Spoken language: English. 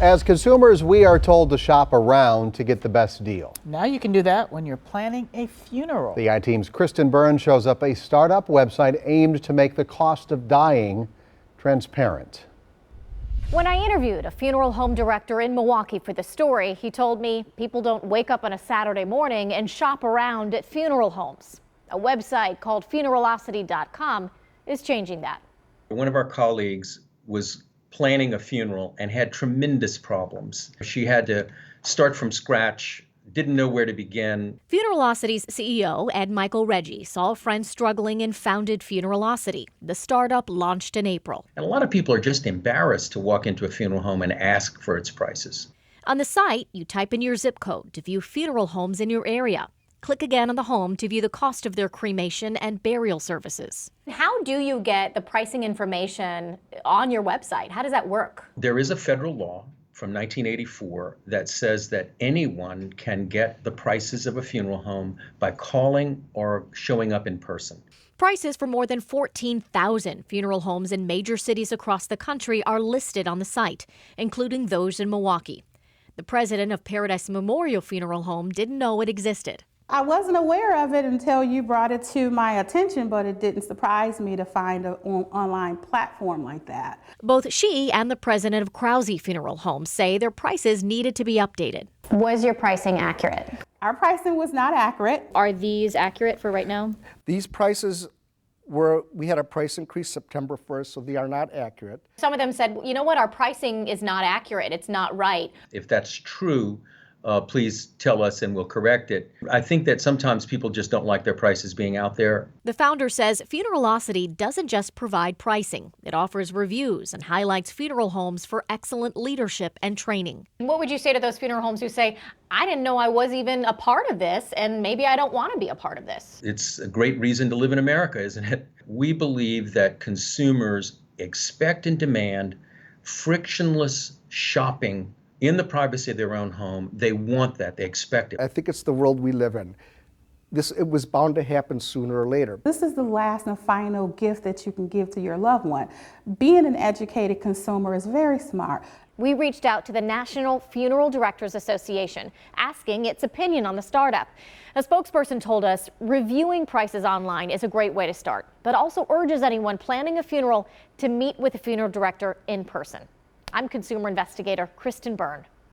As consumers, we are told to shop around to get the best deal. Now you can do that when you're planning a funeral. The I-Team's Kristen Byrne shows up a startup website aimed to make the cost of dying transparent. When I interviewed a funeral home director in Milwaukee for the story, he told me people don't wake up on a Saturday morning and shop around at funeral homes. A website called Funeralocity.com is changing that. One of our colleagues was planning a funeral and had tremendous problems. She had to start from scratch, didn't know where to begin. Funeralocity's CEO, Ed Michael Reggie, saw friends struggling and founded Funeralocity. The startup launched in April. And a lot of people are just embarrassed to walk into a funeral home and ask for its prices. On the site, you type in your zip code to view funeral homes in your area. Click again on the home to view the cost of their cremation and burial services. How do you get the pricing information on your website? How does that work? There is a federal law from 1984 that says that anyone can get the prices of a funeral home by calling or showing up in person. Prices for more than 14,000 funeral homes in major cities across the country are listed on the site, including those in Milwaukee. The president of Paradise Memorial Funeral Home didn't know it existed. I wasn't aware of it until you brought it to my attention, but it didn't surprise me to find an online platform like that. Both she and the president of Krause Funeral Home say their prices needed to be updated. Was your pricing accurate? Our pricing was not accurate. Are these accurate for right now? These prices we had a price increase September 1st, so they are not accurate. Some of them said, you know what, our pricing is not accurate, it's not right. If that's true, please tell us and we'll correct it. I think that sometimes people just don't like their prices being out there. The founder says Funeralocity doesn't just provide pricing. It offers reviews and highlights funeral homes for excellent leadership and training. What would you say to those funeral homes who say, I didn't know I was even a part of this, and maybe I don't want to be a part of this? It's a great reason to live in America, isn't it? We believe that consumers expect and demand frictionless shopping in the privacy of their own home. They want that. They expect it. I think it's the world we live in. It was bound to happen sooner or later. This is the last and final gift that you can give to your loved one. Being an educated consumer is very smart. We reached out to the National Funeral Directors Association, asking its opinion on the startup. A spokesperson told us reviewing prices online is a great way to start, but also urges anyone planning a funeral to meet with a funeral director in person. I'm consumer investigator Kristen Byrne.